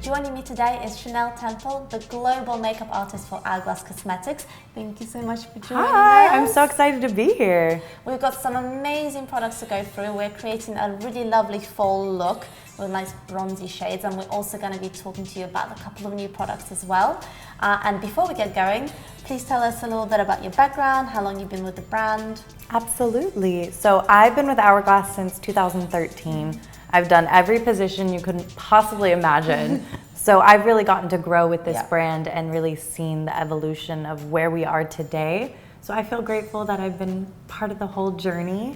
joining me today is Chanel Temple, the global makeup artist for Hourglass Cosmetics. Thank you so much for joining us. Hi, I'm so excited to be here. We've got some amazing products to go through. We're creating a really lovely fall look with nice bronzy shades, and we're also going to be talking to you about a couple of new products as well. And before we get going, please tell us a little bit about your background, how long you've been with the brand. Absolutely. So I've been with Hourglass since 2013. I've done every position you couldn't possibly imagine. So I've really gotten to grow with this brand and really seen the evolution of where we are today. So I feel grateful that I've been part of the whole journey.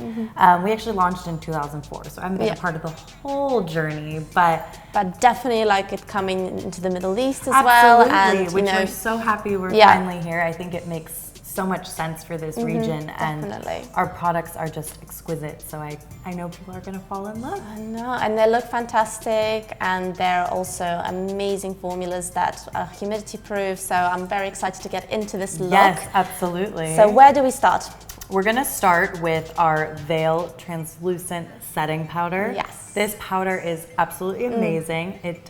We actually launched in 2004, so I've been a part of the whole journey. But definitely like it coming into the Middle East as absolutely, well. And, which we're so happy we're finally here. I think it makes so much sense for this region, and our products are just exquisite, so I know people are going to fall in love. I know, and they look fantastic, and they're also amazing formulas that are humidity proof, so I'm very excited to get into this look. Yes, absolutely. So where do we start? We're going to start with our Veil Translucent Setting Powder. Yes. This powder is absolutely amazing. It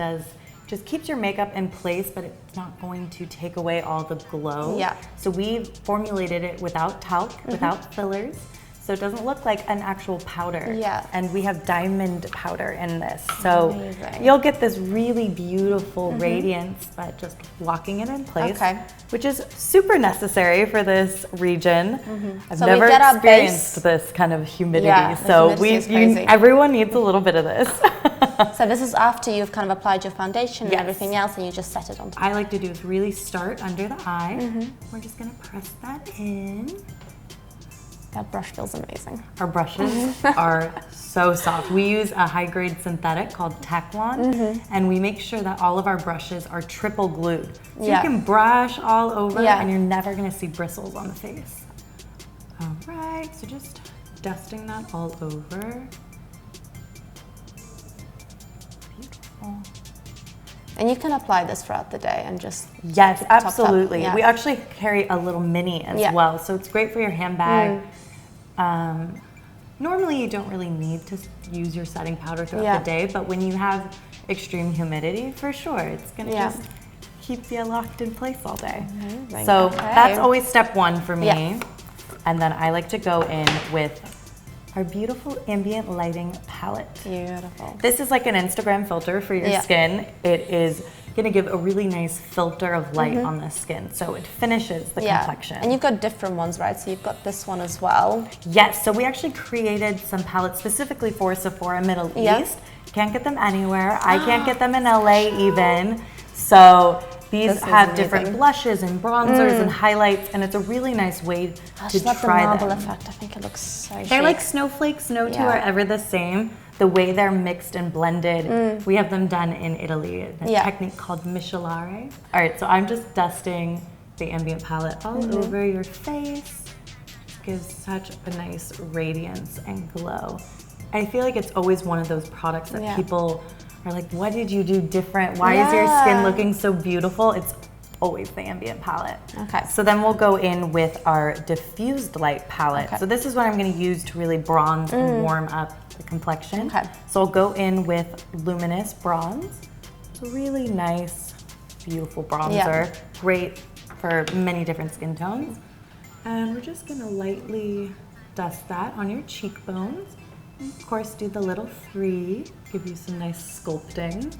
just keeps your makeup in place, but it's not going to take away all the glow. Yeah. So we've formulated it without talc, without fillers, so it doesn't look like an actual powder. Yeah. And we have diamond powder in this. So you'll get this really beautiful radiance, but just locking it in place, which is super necessary for this region. I've never experienced this kind of humidity, so everyone needs a little bit of this. So this is after you've kind of applied your foundation and everything else, and you just set it on top. I like to do is really start under the eye. We're just gonna press that in. That brush feels amazing. Our brushes are so soft. We use a high-grade synthetic called Teflon, and we make sure that all of our brushes are triple glued. So you can brush all over and you're never gonna see bristles on the face. All right, so just dusting that all over. And you can apply this throughout the day and just absolutely. We actually carry a little mini as well, so it's great for your handbag. Normally you don't really need to use your setting powder throughout the day, but when you have extreme humidity, for sure, it's gonna just keep you locked in place all day. So that's always step one for me. And then I like to go in with our beautiful ambient lighting palette. Beautiful. This is like an Instagram filter for your skin. It is gonna give a really nice filter of light on the skin, so it finishes the complexion. And you've got different ones, right? So you've got this one as well. Yes, so we actually created some palettes specifically for Sephora Middle East. Can't get them anywhere. I can't get them in LA even. So these have different blushes and bronzers and highlights, and it's a really nice way to try the marble effect. I think it looks so chic. They're like snowflakes. No two are ever the same. The way they're mixed and blended. We have them done in Italy, a technique called micellare. All right, so I'm just dusting the ambient palette all over your face. It gives such a nice radiance and glow. I feel like it's always one of those products that people are like, what did you do different? Why is your skin looking so beautiful? It's always the ambient palette. So then we'll go in with our diffused light palette. So this is what I'm gonna use to really bronze and warm up the complexion. So I'll go in with luminous bronze. It's a really nice, beautiful bronzer. Great for many different skin tones. And we're just gonna lightly dust that on your cheekbones. Of course, do the little 3, give you some nice sculpting.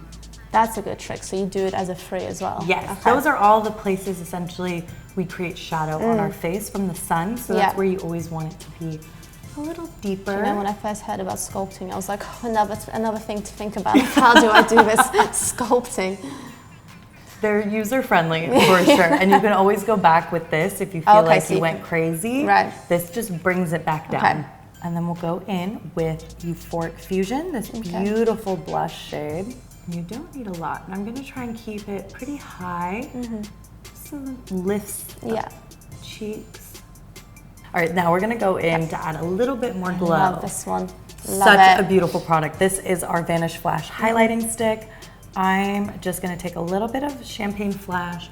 That's a good trick, so you do it as a 3 as well. Yes, those are all the places essentially we create shadow on our face from the sun, so that's where you always want it to be a little deeper. You know, when I first heard about sculpting, I was like, oh, another thing to think about. How do I do this sculpting? They're user-friendly for sure, and you can always go back with this if you feel like you went crazy. This just brings it back down. And then we'll go in with Euphoric Fusion, this beautiful blush shade. You don't need a lot, and I'm gonna try and keep it pretty high, so it lifts the cheeks. All right, now we're gonna go in to add a little bit more glow. I love this one. Such a beautiful product. This is our Vanish Flash highlighting stick. I'm just gonna take a little bit of Champagne Flash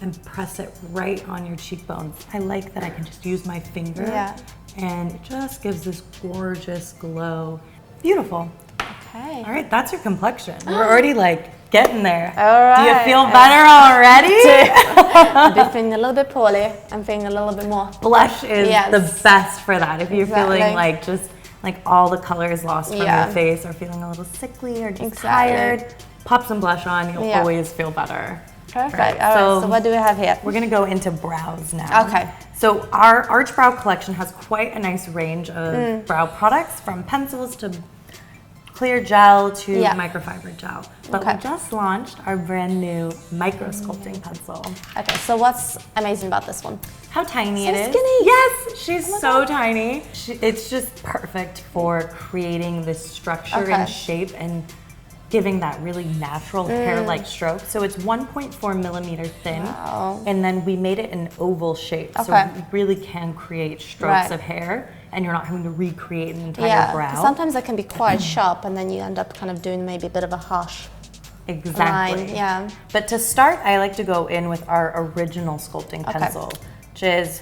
and press it right on your cheekbones. I like that I can just use my finger and it just gives this gorgeous glow. Beautiful. Okay. All right, that's your complexion. We're already like Getting there. All right. Do you feel better already? I've been feeling a little bit poorly. I'm feeling a little bit more. Blush is the best for that. If you're feeling like just like all the color is lost from your face, or feeling a little sickly or just tired, pop some blush on. You'll always feel better. Perfect. Right. All right. So what do we have here? We're gonna go into brows now. Okay. So our Arch Brow collection has quite a nice range of brow products, from pencils to clear gel to microfiber gel. But we just launched our brand new Micro-Sculpting Puzzle. Okay, so what's amazing about this one? How tiny so it is. Skinny. Yes, she's so tiny. It's just perfect for creating this structure and shape and giving that really natural hair-like stroke. So it's 1.4 millimeter thin, and then we made it an oval shape, so you really can create strokes of hair, and you're not having to recreate an entire brow. Sometimes that can be quite sharp, and then you end up kind of doing maybe a bit of a harsh line. But to start, I like to go in with our original sculpting pencil, which is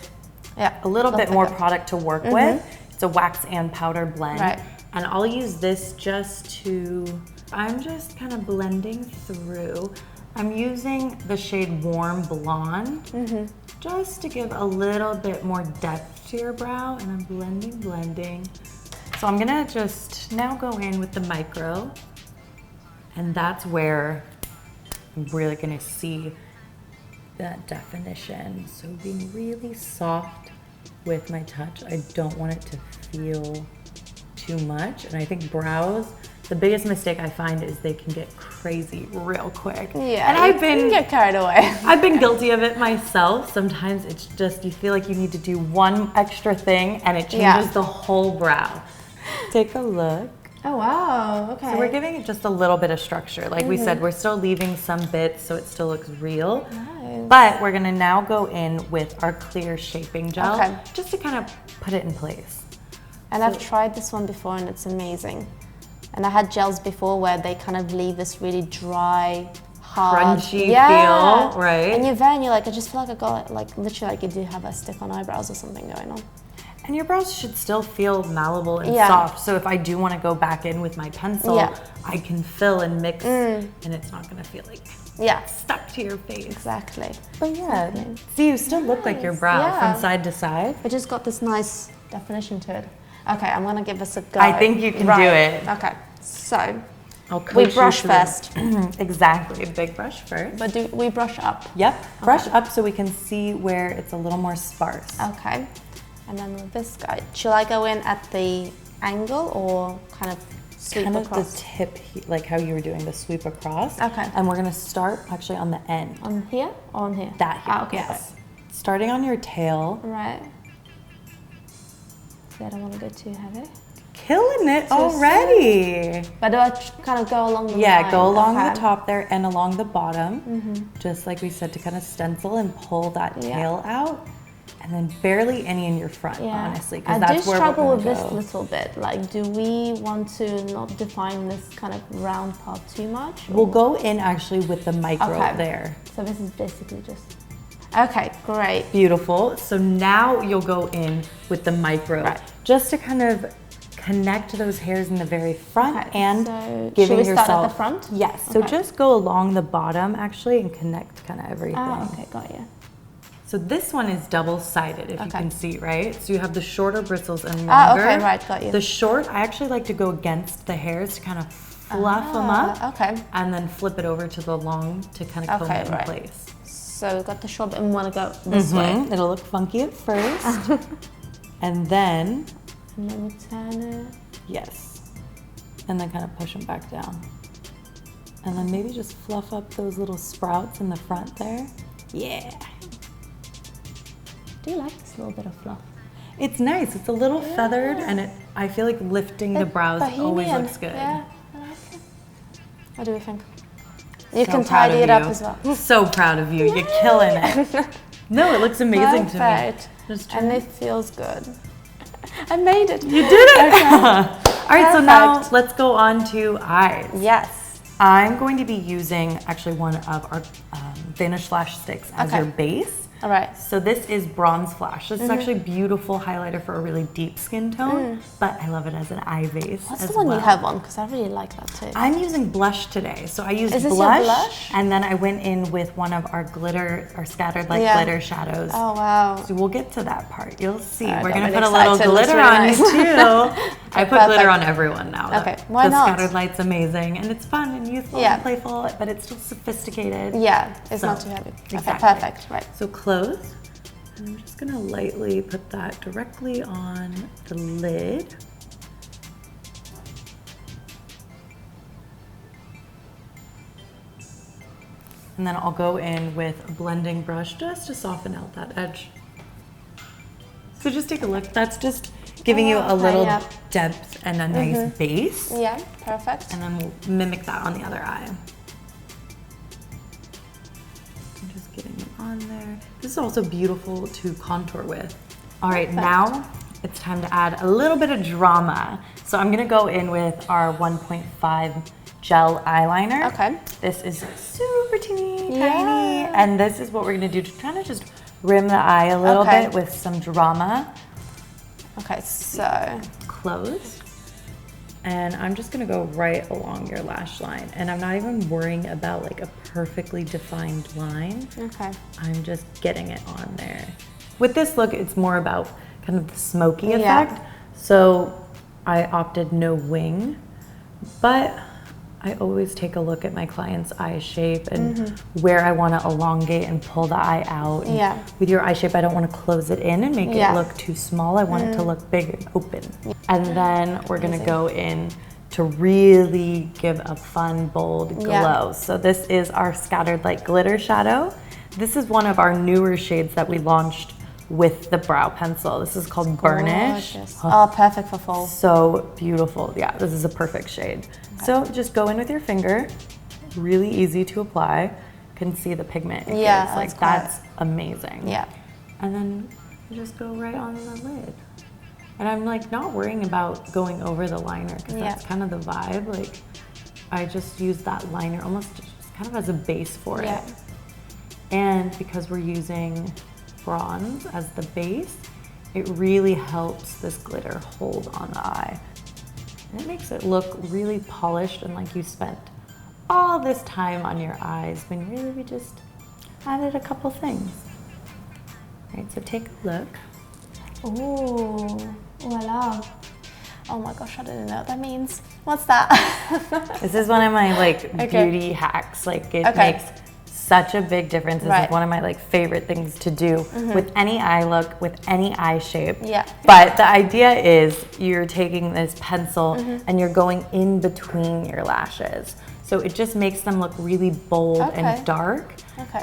a little bit more product to work with. It's a wax and powder blend, and I'll use this just to, I'm just kind of blending through. I'm using the shade Warm Blonde just to give a little bit more depth to your brow, and I'm blending. So I'm gonna just now go in with the micro, and that's where I'm really gonna see that definition. So being really soft with my touch. I don't want it to feel too much, and I think brows, the biggest mistake I find is they can get crazy real quick. Yeah, and you can get carried away. I've been guilty of it myself. Sometimes it's just, you feel like you need to do one extra thing and it changes the whole brow. Take a look. Oh wow, okay. So we're giving it just a little bit of structure. Like we said, we're still leaving some bits so it still looks real. Nice. But we're gonna now go in with our clear shaping gel just to kind of put it in place. And I've tried this one before and it's amazing. And I had gels before where they kind of leave this really dry, hard, crunchy feel, right? And you're there and you're like, I just feel like I got like literally like you do have a stick-on eyebrows or something going on. And your brows should still feel malleable and soft. So if I do want to go back in with my pencil, I can fill and mix, and it's not going to feel like stuck to your face. Exactly. But see, you still look like your brow from side to side. It just got this nice definition to it. Okay, I'm gonna give this a go. I think you can do it. Okay, so we brush first. Exactly, big brush first. But do we brush up? Yep, brush up so we can see where it's a little more sparse. Okay, and then with this guy, should I go in at the angle or kind of sweep across? Kind of the tip, like how you were doing the sweep across. Okay. And we're gonna start actually on the end. On here or on here? That here, okay. Yes. Starting on your tail. Right. I don't want to go too heavy. Killing it already. But do I kind of go along the line? Yeah, go along the top there and along the bottom. Just like we said, to kind of stencil and pull that tail out. And then barely any in your front, honestly. I do struggle with this little bit. Like, do we want to not define this kind of round part too much? We'll go in actually with the micro there. So this is basically just... Okay, great. Beautiful. So now you'll go in with the micro, just to kind of connect those hairs in the very front and giving yourself. Should we start at the front? Yes. So just go along the bottom actually and connect kind of everything. Oh, okay, got you. So this one is double-sided, if you can see, right? So you have the shorter bristles and longer. Okay, right, got you. The short, I actually like to go against the hairs to kind of fluff them up. Okay. And then flip it over to the long to kind of comb it in place. So we've got the short bit and we want to go this way. It'll look funky at first. And then we turn it. Yes. And then kind of push them back down. And then maybe just fluff up those little sprouts in the front there. Yeah. Do you like this little bit of fluff? It's nice. It's a little feathered, and I feel like lifting the brows always looks good. Yeah, I like it. What do we think? You can tidy it up as well. So proud of you. You're killing it. No, it looks amazing to me. And it feels good. I made it. You did it. Okay. All right, so now let's go on to eyes. Yes. I'm going to be using actually one of our Vanish Lash sticks as your base. All right. So this is Bronze Flash. This is actually a beautiful highlighter for a really deep skin tone, but I love it as an eye base. What's as the one well. you have on? Because I really like that too. I'm using blush today. So I used Is this blush, your blush? and then I went in with one of our glitter, our scattered light glitter shadows. Oh, wow. So we'll get to that part. You'll see. Right, we're I'm going to really put a little excited. glitter Looks on really you nice. too. I put glitter on everyone now. Okay, why the not? scattered light's amazing, and it's fun and youthful and playful, but it's still sophisticated. Yeah, it's not too heavy. Exactly. Okay, perfect. Right. So close. And I'm just going to lightly put that directly on the lid. And then I'll go in with a blending brush just to soften out that edge. So just take a look. That's just giving you a little depth and a nice base. Yeah, perfect. And then we'll mimic that on the other eye. I'm just getting it on there. This is also beautiful to contour with. All right, now it's time to add a little bit of drama. So I'm gonna go in with our 1.5 gel eyeliner. Okay. This is super teeny tiny, and this is what we're gonna do to kind of just rim the eye a little bit with some drama. Okay, so close. And I'm just gonna go right along your lash line, and I'm not even worrying about like a perfectly defined line. Okay. I'm just getting it on there. With this look, it's more about kind of the smoky effect. So I opted no wing, but I always take a look at my client's eye shape and where I want to elongate and pull the eye out. And with your eye shape, I don't want to close it in and make it look too small. I want it to look big and open. And then we're going to go in to really give a fun, bold glow. So this is our Scattered Light Glitter Shadow. This is one of our newer shades that we launched with the brow pencil. This is called Burnish. Oh, perfect for fall. So beautiful. Yeah, this is a perfect shade. Okay. So just go in with your finger. Really easy to apply. You can see the pigment. Yeah, like that's amazing. Yeah. And then you just go right on the lid. And I'm like not worrying about going over the liner because that's kind of the vibe. Like I just use that liner almost just kind of as a base for it. And because we're using bronze as the base, it really helps this glitter hold on the eye. And it makes it look really polished and like you spent all this time on your eyes when really we just added a couple things. All right, so take a look. Ooh, voila. Oh my gosh, I don't know what that means. What's that? This is one of my like beauty hacks. Like it makes such a big difference. This is one of my like favorite things to do with any eye look, with any eye shape. But the idea is you're taking this pencil and you're going in between your lashes. So it just makes them look really bold and dark.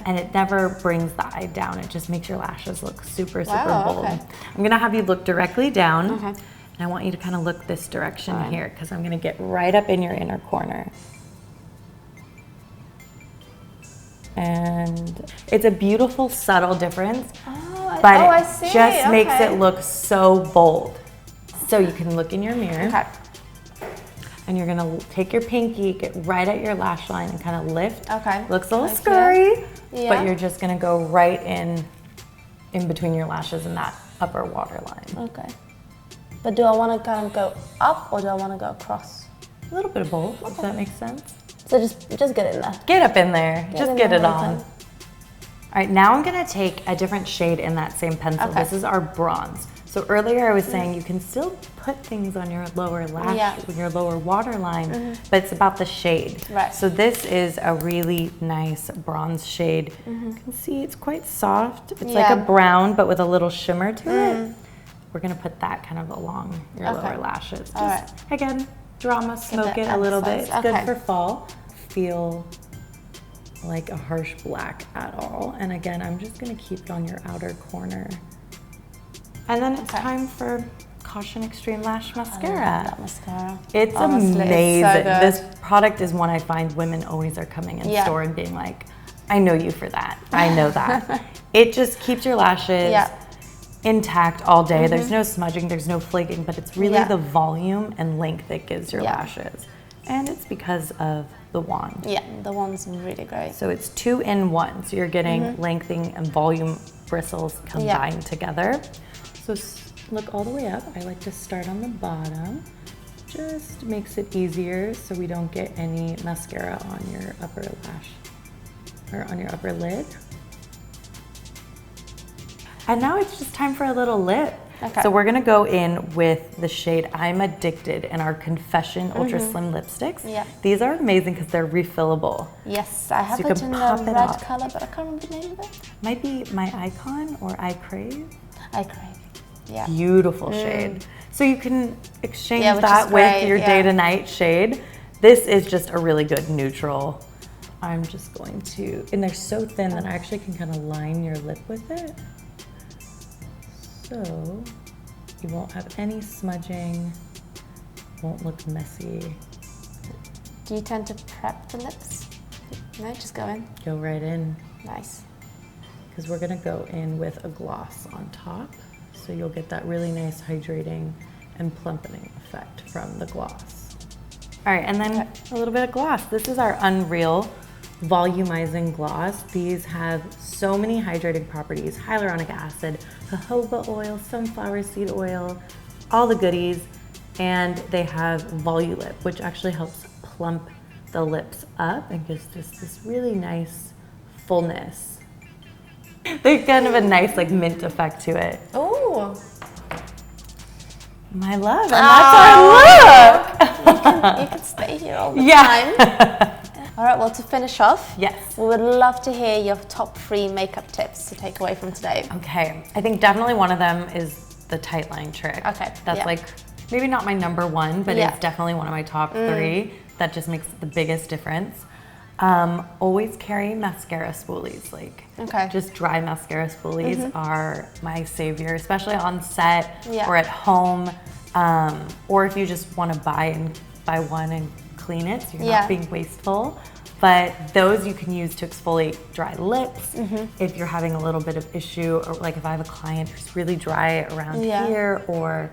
And it never brings the eye down. It just makes your lashes look super, super bold. I'm gonna have you look directly down. And I want you to kind of look this direction here because I'm gonna get right up in your inner corner. And it's a beautiful, subtle difference, but it just makes it look so bold. So you can look in your mirror, and you're gonna take your pinky, get right at your lash line and kind of lift. Looks a little scary, but you're just gonna go right in between your lashes and that upper waterline. But do I want to kind of go up or do I want to go across? A little bit of both, if that makes sense. So just get in there. Get up in there. Just get it on. All right, now I'm gonna take a different shade in that same pencil. This is our bronze. So earlier I was saying you can still put things on your lower lash, your lower waterline, but it's about the shade. So this is a really nice bronze shade. You can see it's quite soft. It's like a brown, but with a little shimmer to it. We're gonna put that kind of along your lower lashes. Just, again, drama, smoke it a little bit. It's good for fall. Feel like a harsh black at all. And again, I'm just gonna keep it on your outer corner. And then it's time for Caution Extreme Lash Mascara. I love that mascara. It's amazing. It's so this product is one I find women always are coming in store and being like, I know you for that. I know that. It just keeps your lashes intact all day. There's no smudging, there's no flaking, but it's really the volume and length it gives your lashes. And it's because of the wand. The wand's really great. So it's 2 in 1. So you're getting lengthening and volume bristles combined together. So look all the way up. I like to start on the bottom. Just makes it easier so we don't get any mascara on your upper lash or on your upper lid. And now it's just time for a little lip. Okay. So we're gonna go in with the shade I'm Addicted in our Confession Ultra Slim lipsticks. Yeah. These are amazing because they're refillable. Yes, I have So you it can in pop the it red off. color, but I can't remember the name of it. Might be My Icon or I Crave. I crave. Yeah. Beautiful shade. So you can exchange Yeah, which that is with great, your yeah. day to night shade. This is just a really good neutral. I'm just going to, and they're so thin that I actually can kind of line your lip with it. So you won't have any smudging, won't look messy. Do you tend to prep the lips? No, just go in. Go right in, Nice. because we're gonna go in with a gloss on top. So you'll get that really nice hydrating and plumpening effect from the gloss. All right, and then a little bit of gloss. This is our Unreal Volumizing Gloss. These have so many hydrating properties: hyaluronic acid, jojoba oil, sunflower seed oil, all the goodies. And they have Volulip, which actually helps plump the lips up and gives just this really nice fullness. There's kind of a nice like mint effect to it. Oh, My love, and that's our look! you can stay here all the Yeah. time. All right, well, to finish off, Yes. we would love to hear your top 3 makeup tips to take away from today. Okay, I think definitely one of them is the tight line trick. Okay, That's yeah. like, maybe not my number one, but Yeah. it's definitely one of my top 3. That just makes the biggest difference. Always carry mascara spoolies. Like, Okay. just dry mascara spoolies are my savior, especially on set Yeah. or at home, or if you just want to buy one and clean it, so you're Yeah. not being wasteful. But those you can use to exfoliate dry lips. If you're having a little bit of issue, or like if I have a client who's really dry around Yeah. here or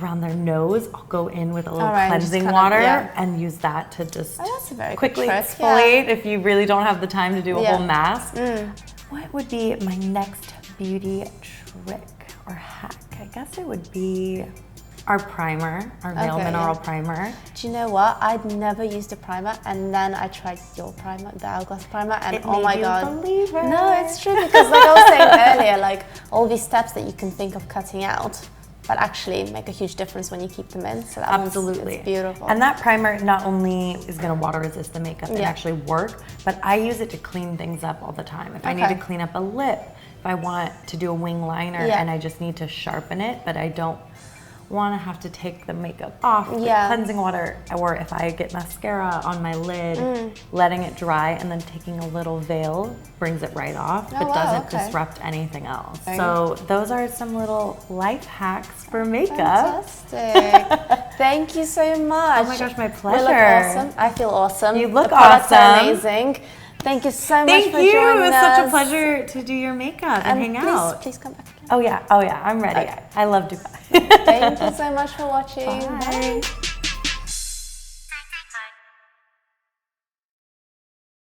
around their nose, I'll go in with a little All right, cleansing just kind of, water yeah. and use that to just that's a very good quickly trick, exfoliate if you really don't have the time to do a Yeah. whole mask. What would be my next beauty trick or hack? I guess it would be our primer, our Veil Okay, Mineral yeah. Primer. Do you know what? I'd never used a primer, and then I tried your primer, the Hourglass primer, and It oh made my you god. a believer. No, it's true, because like I was saying earlier, like all these steps that you can think of cutting out, but actually make a huge difference when you keep them in. So that Absolutely. it's beautiful. And that primer not only is going to water resist the makeup and Yeah. actually work, but I use it to clean things up all the time. If I need to Okay. clean up a lip, if I want to do a wing liner Yeah. and I just need to sharpen it, but I don't want to have to take the makeup off with Yeah. cleansing water, or if I get mascara on my lid, letting it dry and then taking a little veil brings it right off, Oh, but wow, doesn't okay. disrupt anything else. Okay. So those are some little life hacks for makeup. Fantastic. Thank you so much. Oh my gosh, my You look pleasure. awesome. I feel awesome. You look the products are awesome. amazing. Thank you so much Thank for you. joining It was us. such a pleasure to do your makeup and hang out. Please come back again. Oh yeah, I'm ready. Okay. I love Dubai. Thank you so much for watching. Bye. Bye.